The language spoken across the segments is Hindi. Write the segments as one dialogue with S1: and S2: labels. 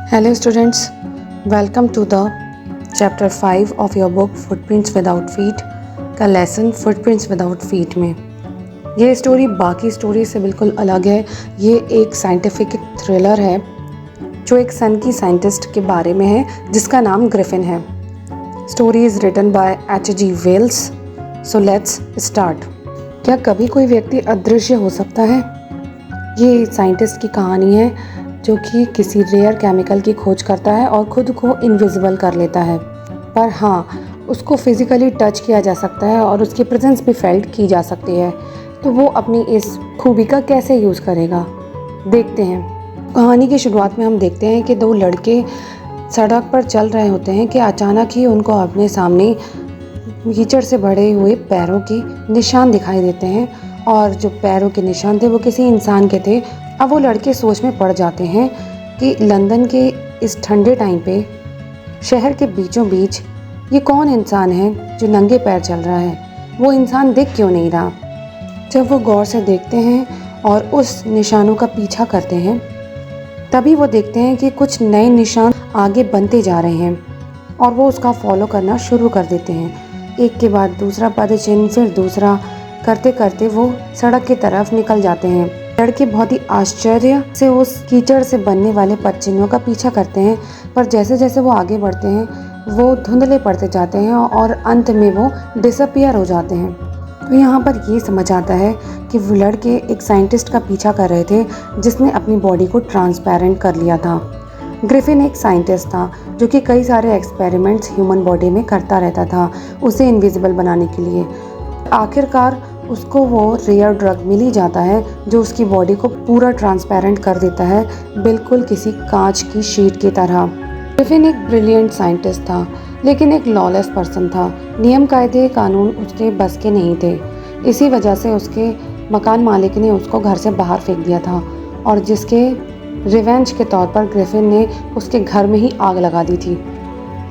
S1: Hello students, welcome to the chapter 5 of your book Footprints Without Feet का लेसन Footprints Without Feet में। ये स्टोरी बाकी स्टोरी से बिल्कुल अलग है। ये एक साइंटिफिक थ्रिलर है जो एक सन की साइंटिस्ट के बारे में है जिसका नाम ग्रिफिन है। Story is written by H.G. Wells। So let's start. क्या कभी कोई व्यक्ति अदृश्य हो सकता है? ये साइंटिस्ट की कहानी है जो कि किसी रेयर केमिकल की खोज करता है और ख़ुद को इनविजिबल कर लेता है, पर हाँ उसको फिज़िकली टच किया जा सकता है और उसकी प्रेजेंस भी फेल्ट की जा सकती है। तो वो अपनी इस खूबी का कैसे यूज़ करेगा, देखते हैं। कहानी की शुरुआत में हम देखते हैं कि दो लड़के सड़क पर चल रहे होते हैं कि अचानक ही उनको अपने सामने कीचड़ से भरे हुए पैरों के निशान दिखाई देते हैं, और जो पैरों के निशान थे वो किसी इंसान के थे। अब वो लड़के सोच में पड़ जाते हैं कि लंदन के इस ठंडे टाइम पे शहर के बीचों बीच ये कौन इंसान है जो नंगे पैर चल रहा है, वो इंसान दिख क्यों नहीं रहा। जब वो गौर से देखते हैं और उस निशानों का पीछा करते हैं तभी वो देखते हैं कि कुछ नए निशान आगे बनते जा रहे हैं और वो उसका फॉलो करना शुरू कर देते हैं। एक के बाद दूसरा पदचिन्ह, फिर दूसरा करते करते वो सड़क की तरफ निकल जाते हैं। लड़के बहुत ही आश्चर्य से उस कीचड़ से बनने वाले पदचिन्हों का पीछा करते हैं, पर जैसे जैसे वो आगे बढ़ते हैं वो धुंधले पड़ते जाते हैं और अंत में वो डिसअपियर हो जाते हैं। तो यहाँ पर ये समझ आता है कि वो लड़के एक साइंटिस्ट का पीछा कर रहे थे जिसने अपनी बॉडी को ट्रांसपेरेंट कर लिया था। ग्रिफिन एक साइंटिस्ट था जो कि कई सारे एक्सपेरिमेंट्स ह्यूमन बॉडी में करता रहता था उसे इनविजिबल बनाने के लिए। आखिरकार उसको वो रेयर ड्रग मिल ही जाता है जो उसकी बॉडी को पूरा ट्रांसपेरेंट कर देता है, बिल्कुल किसी कांच की शीट की तरह। ग्रिफिन एक ब्रिलियंट साइंटिस्ट था लेकिन एक लॉलेस पर्सन था। नियम कायदे कानून उसके बस के नहीं थे। इसी वजह से उसके मकान मालिक ने उसको घर से बाहर फेंक दिया था और जिसके रिवेंज के तौर पर ग्रिफिन ने उसके घर में ही आग लगा दी थी।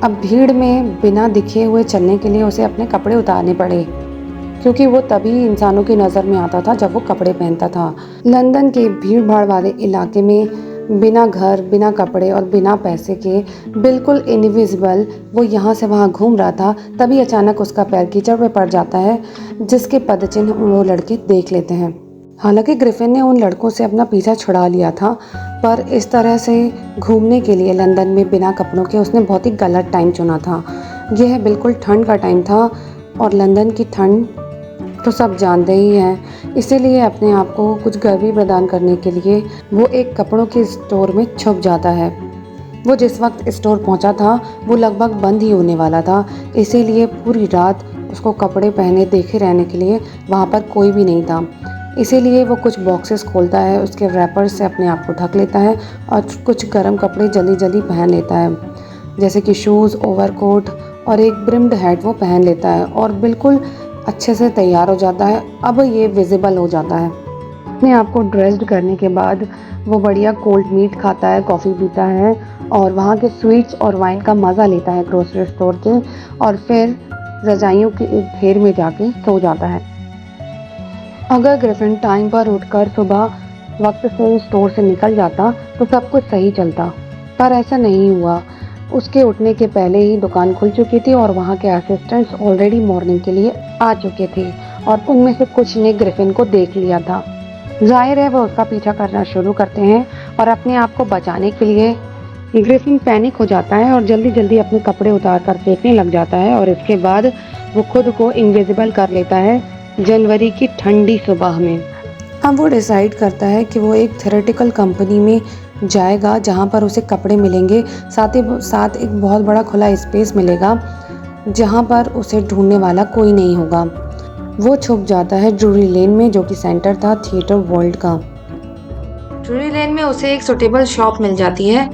S1: अब भीड़ में बिना दिखे हुए चलने के लिए उसे अपने कपड़े उतारने पड़े क्योंकि वो तभी इंसानों की नज़र में आता था जब वो कपड़े पहनता था। लंदन के भीड़ भाड़ वाले इलाके में बिना घर, बिना कपड़े और बिना पैसे के बिल्कुल इनविजिबल वो यहाँ से वहाँ घूम रहा था। तभी अचानक उसका पैर कीचड़ में पड़ जाता है जिसके पदचिन्ह वो लड़के देख लेते हैं। हालांकि ग्रिफिन ने उन लड़कों से अपना पीछा छुड़ा लिया था, पर इस तरह से घूमने के लिए लंदन में बिना कपड़ों के उसने बहुत ही गलत टाइम चुना था। यह बिल्कुल ठंड का टाइम था और लंदन की ठंड तो सब जानते ही हैं, इसीलिए अपने आप को कुछ गर्मी प्रदान करने के लिए वो एक कपड़ों के स्टोर में छुप जाता है। वो जिस वक्त स्टोर पहुंचा था वो लगभग बंद ही होने वाला था, इसीलिए पूरी रात उसको कपड़े पहने देखे रहने के लिए वहाँ पर कोई भी नहीं था। इसीलिए वो कुछ बॉक्सेस खोलता है, उसके रैपर से अपने आप को ढक लेता है और कुछ गर्म कपड़े जल्दी जल्दी पहन लेता है, जैसे कि शूज़, ओवरकोट और एक ब्रिम्ड हैट वो पहन लेता है और बिल्कुल अच्छे से तैयार हो जाता है। अब ये विजिबल हो जाता है। अपने आप को ड्रेस्ड करने के बाद वो बढ़िया कोल्ड मीट खाता है, कॉफ़ी पीता है और वहाँ के स्वीट्स और वाइन का मज़ा लेता है ग्रोसरी स्टोर के, और फिर रजाइयों के एक ढेर में जाके सो जाता है। अगर ग्रिफिन टाइम पर उठकर सुबह वक्त से स्टोर से निकल जाता तो सब कुछ सही चलता, पर ऐसा नहीं हुआ। उसके उठने के पहले ही दुकान खुल चुकी थी और वहाँ के असिस्टेंट्स ऑलरेडी मॉर्निंग के लिए आ चुके थे और उनमें से कुछ ने ग्रिफिन को देख लिया था। जाहिर है वो उसका पीछा करना शुरू करते हैं और अपने आप को बचाने के लिए ग्रिफिन पैनिक हो जाता है और जल्दी जल्दी अपने कपड़े उतार कर फेंकने लग जाता है और इसके बाद वो खुद को इनविजिबल कर लेता है जनवरी की ठंडी सुबह में। अब वो डिसाइड करता है कि वो एक थेरेटिकल कंपनी में जाएगा जहाँ पर उसे कपड़े मिलेंगे, साथ ही साथ एक बहुत बड़ा खुला स्पेस मिलेगा जहाँ पर उसे ढूंढने वाला कोई नहीं होगा। वो छुप जाता है ड्रूरी लेन में जो कि सेंटर था थिएटर वर्ल्ड का। ड्रूरी लेन में उसे एक सुटेबल शॉप मिल जाती है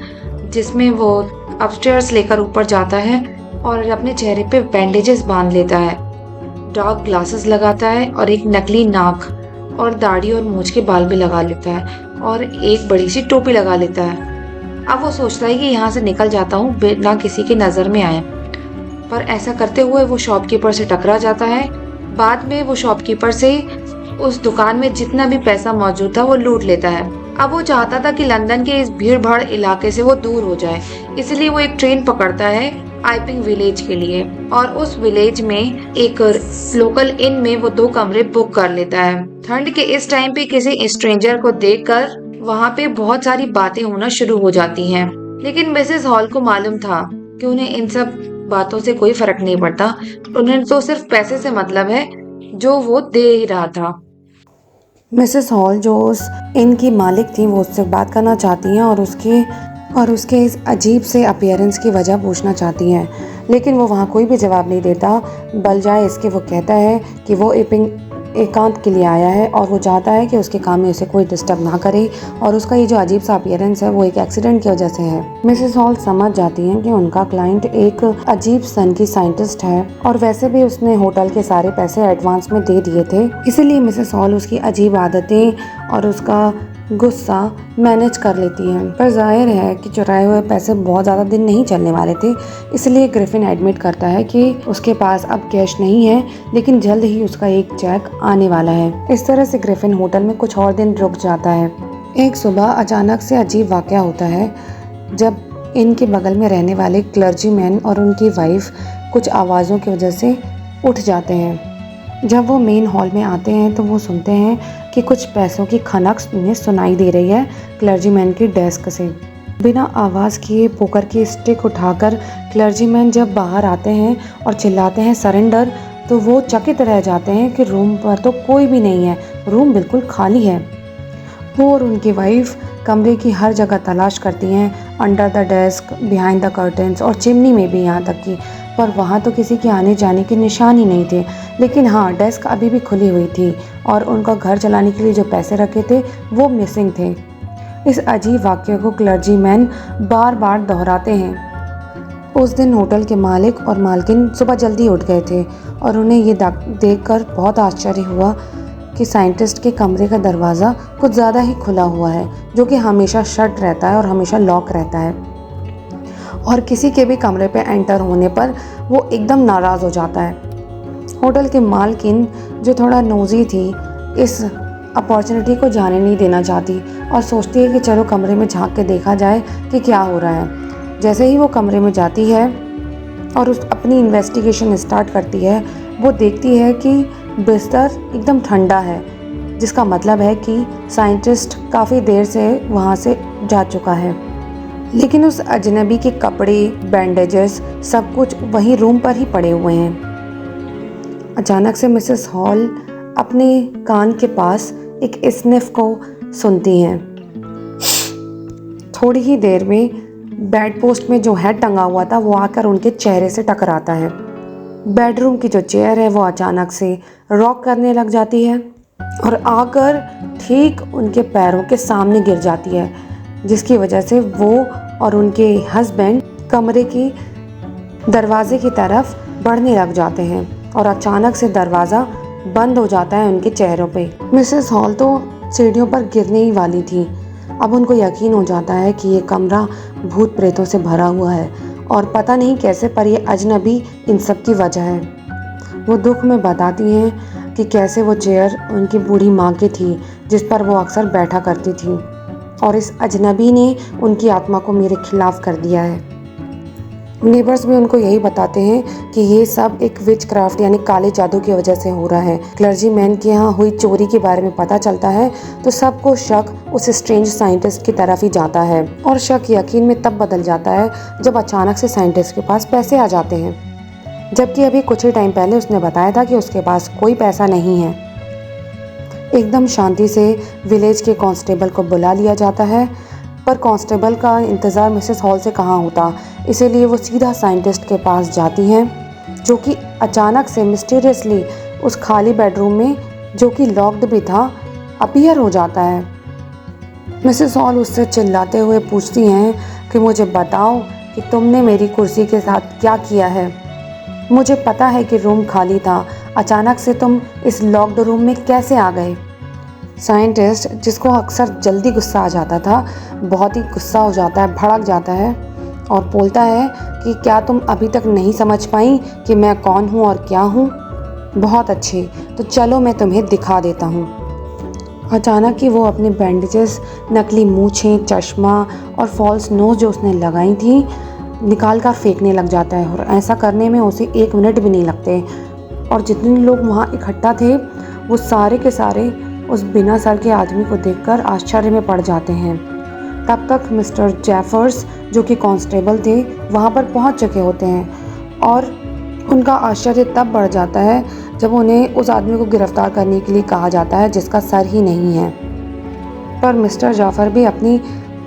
S1: जिसमें वो अपस्टेयर्स लेकर ऊपर जाता है और अपने चेहरे पे बैंडेजेस बांध लेता है, डार्क ग्लासेस लगाता है और एक नकली नाक और दाढ़ी और मूंछ के बाल भी लगा लेता है और एक बड़ी सी टोपी लगा लेता है। अब वो सोचता है कि यहाँ से निकल जाता हूँ बिना किसी की नज़र में आए, पर ऐसा करते हुए वो शॉपकीपर से टकरा जाता है। बाद में वो शॉपकीपर से उस दुकान में जितना भी पैसा मौजूद था वो लूट लेता है। अब वो चाहता था कि लंदन के इस भीड़ भाड़ इलाके से वो दूर हो जाए, इसलिए वो एक ट्रेन पकड़ता है आइपिंग विलेज के लिए और उस विलेज में एक लोकल इन में वो 2 कमरे बुक कर लेता है। ठंड के इस टाइम पे किसी स्ट्रेंजर को देखकर वहाँ पे बहुत सारी बातें होना शुरू हो जाती हैं, लेकिन मिसेस हॉल को मालूम था कि उन्हें इन सब बातों से कोई फर्क नहीं पड़ता, उन्हें तो सिर्फ पैसे से मतलब है जो वो दे ही रहा था। मिसेस हॉल जो उस इन की मालिक थी वो उससे बात करना चाहती हैं और उसके इस अजीब से अपीयरेंस की वजह पूछना चाहती हैं, लेकिन वो वहाँ कोई भी जवाब नहीं देता। बलजाय इसके वो कहता है कि वो एकांत के लिए आया है और वो चाहता है कि उसके काम में उसे कोई डिस्टर्ब ना करे और उसका ये जो अजीब सा अपीयरेंस है वो एक एक्सीडेंट की वजह से है। मिसेस हॉल समझ जाती हैं कि उनका क्लाइंट एक अजीब सन की साइंटिस्ट है और वैसे भी उसने होटल के सारे पैसे एडवांस में दे दिए थे, इसीलिए मिसेस हॉल उसकी अजीब आदतें और उसका गुस्सा मैनेज कर लेती है। पर जाहिर है कि चुराए हुए पैसे बहुत ज़्यादा दिन नहीं चलने वाले थे, इसलिए ग्रिफिन एडमिट करता है कि उसके पास अब कैश नहीं है, लेकिन जल्द ही उसका एक चेक आने वाला है। इस तरह से ग्रिफिन होटल में कुछ और दिन रुक जाता है। एक सुबह अचानक से अजीब वाक़या होता है जब इनके बगल में रहने वाले क्लर्जीमैन और उनकी वाइफ कुछ आवाज़ों की वजह से उठ जाते हैं। जब वो मेन हॉल में आते हैं तो वो सुनते हैं कि कुछ पैसों की खनक उन्हें सुनाई दे रही है क्लर्जीमैन की डेस्क से। बिना आवाज़ किए पोकर की स्टिक उठाकर क्लर्जीमैन जब बाहर आते हैं और चिल्लाते हैं सरेंडर, तो वो चकित रह जाते हैं कि रूम पर तो कोई भी नहीं है, रूम बिल्कुल खाली है। वो और उनकी वाइफ कमरे की हर जगह तलाश करती हैं, under the desk, behind the curtains और चिमनी में भी यहाँ तक कि, पर वहाँ तो किसी के आने जाने के निशान ही नहीं थे। लेकिन हाँ, डेस्क अभी भी खुली हुई थी और उनका घर चलाने के लिए जो पैसे रखे थे वो मिसिंग थे। इस अजीब वाक्य को क्लर्जीमैन बार बार दोहराते हैं। उस दिन होटल के मालिक और मालकिन सुबह जल्दी उठ गए थे और उन्हें ये देखकर बहुत आश्चर्य हुआ कि साइंटिस्ट के कमरे का दरवाज़ा कुछ ज़्यादा ही खुला हुआ है, जो कि हमेशा शट रहता है और हमेशा लॉक रहता है। और किसी के भी कमरे पे एंटर होने पर वो एकदम नाराज़ हो जाता है। होटल के मालकिन जो थोड़ा नोज़ी थी, इस अपॉर्चुनिटी को जाने नहीं देना चाहती और सोचती है कि चलो कमरे में झांक के देखा जाए कि क्या हो रहा है। जैसे ही वो कमरे में जाती है और उस अपनी इन्वेस्टिगेशन स्टार्ट करती है, वो देखती है कि बिस्तर एकदम ठंडा है, जिसका मतलब है कि साइंटिस्ट काफ़ी देर से वहाँ से जा चुका है। लेकिन उस अजनबी के कपड़े, बैंडेजेस, सब कुछ वहीं रूम पर ही पड़े हुए हैं। अचानक से मिसेस हॉल अपने कान के पास एक स्निफ को सुनती हैं। थोड़ी ही देर में बेड पोस्ट में जो हेड टंगा हुआ था वो आकर उनके चेहरे से टकराता है। बेडरूम की जो चेयर है वो अचानक से रॉक करने लग जाती है और आकर ठीक उनके पैरों के सामने गिर जाती है, जिसकी वजह से वो और उनके हस्बैंड कमरे की दरवाजे की तरफ बढ़ने लग जाते हैं और अचानक से दरवाज़ा बंद हो जाता है उनके चेहरों पे। मिसेस हॉल तो सीढ़ियों पर गिरने ही वाली थी। अब उनको यकीन हो जाता है कि ये कमरा भूत प्रेतों से भरा हुआ है और पता नहीं कैसे पर ये अजनबी इन सब की वजह है। वो दुख में बताती हैं कि कैसे वो चेयर उनकी बूढ़ी माँ की थी, जिस पर वो अक्सर बैठा करती थी, और इस अजनबी ने उनकी आत्मा को मेरे खिलाफ कर दिया है। नेबर्स भी उनको यही बताते हैं कि ये सब एक विच क्राफ्ट यानी काले जादू की वजह से हो रहा है। क्लर्जीमैन के यहाँ हुई चोरी के बारे में पता चलता है तो सबको शक उस स्ट्रेंज साइंटिस्ट की तरफ ही जाता है और शक यकीन में तब बदल जाता है जब अचानक से साइंटिस्ट के पास पैसे आ जाते हैं, जबकि अभी कुछ ही टाइम पहले उसने बताया था कि उसके पास कोई पैसा नहीं है। एकदम शांति से विलेज के कांस्टेबल को बुला लिया जाता है, पर कांस्टेबल का इंतज़ार मिसेस हॉल से कहाँ होता, इसीलिए वो सीधा साइंटिस्ट के पास जाती हैं, जो कि अचानक से मिस्टीरियसली उस खाली बेडरूम में, जो कि लॉक्ड भी था, अपीयर हो जाता है। मिसेस हॉल उससे चिल्लाते हुए पूछती हैं कि मुझे बताओ कि तुमने मेरी कुर्सी के साथ क्या किया है। मुझे पता है कि रूम खाली था, अचानक से तुम इस लॉक्ड रूम में कैसे आ गए। साइंटिस्ट, जिसको अक्सर जल्दी गुस्सा आ जाता था, बहुत ही गुस्सा हो जाता है, भड़क जाता है और बोलता है कि क्या तुम अभी तक नहीं समझ पाई कि मैं कौन हूँ और क्या हूँ? बहुत अच्छे, तो चलो मैं तुम्हें दिखा देता हूँ। अचानक ही वो अपने बैंडेजेस, नकली मूछें, चश्मा और फॉल्स नोज जो उसने लगाई थी निकाल कर फेंकने लग जाता है, और ऐसा करने में उसे 1 मिनट भी नहीं लगते। और जितने लोग वहाँ इकट्ठा थे वो सारे के सारे उस बिना सर के आदमी को देखकर आश्चर्य में पड़ जाते हैं। तब तक मिस्टर जेफर्स जो कि कांस्टेबल थे वहाँ पर पहुँच चुके होते हैं, और उनका आश्चर्य तब बढ़ जाता है जब उन्हें उस आदमी को गिरफ्तार करने के लिए कहा जाता है जिसका सर ही नहीं है। पर मिस्टर जाफ़र भी अपनी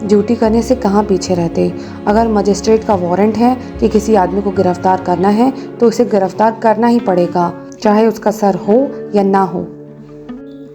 S1: ड्यूटी करने से कहाँ पीछे रहते। अगर मजिस्ट्रेट का वारंट है कि किसी आदमी को गिरफ्तार करना है तो उसे गिरफ्तार करना ही पड़ेगा, चाहे उसका सर हो या ना हो।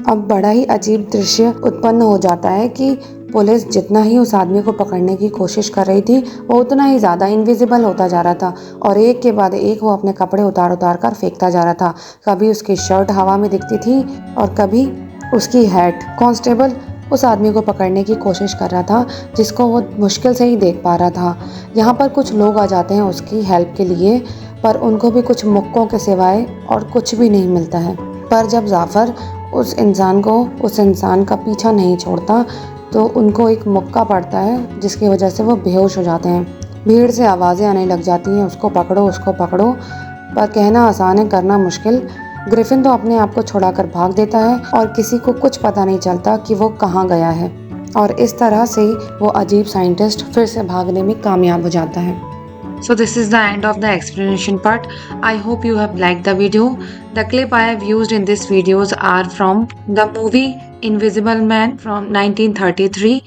S1: अब बड़ा ही अजीब दृश्य उत्पन्न हो जाता है कि पुलिस जितना ही उस आदमी को पकड़ने की कोशिश कर रही थी वो उतना ही ज़्यादा इनविजिबल होता जा रहा था, और एक के बाद एक वो अपने कपड़े उतार उतार कर फेंकता जा रहा था। कभी उसकी शर्ट हवा में दिखती थी और कभी उसकी हैट। कांस्टेबल उस आदमी को पकड़ने की कोशिश कर रहा था जिसको वो मुश्किल से ही देख पा रहा था। यहाँ पर कुछ लोग आ जाते हैं उसकी हेल्प के लिए, पर उनको भी कुछ मुक्कों के सिवाय और कुछ भी नहीं मिलता है। पर जब जाफ़र उस इंसान का पीछा नहीं छोड़ता तो उनको एक मुक्का पड़ता है जिसकी वजह से वो बेहोश हो जाते हैं। भीड़ से आवाज़ें आने लग जाती हैं, उसको पकड़ो उसको पकड़ो, पर कहना आसान है करना मुश्किल। ग्रिफिन तो अपने आप को छुड़ाकर भाग देता है और किसी को कुछ पता नहीं चलता कि वो कहाँ गया है, और इस तरह से वो अजीब साइंटिस्ट फिर से भागने में कामयाब हो जाता है। So this is the end of the explanation part. I hope you have liked the video. The clip I have used in this videos are from the movie Invisible Man from 1933.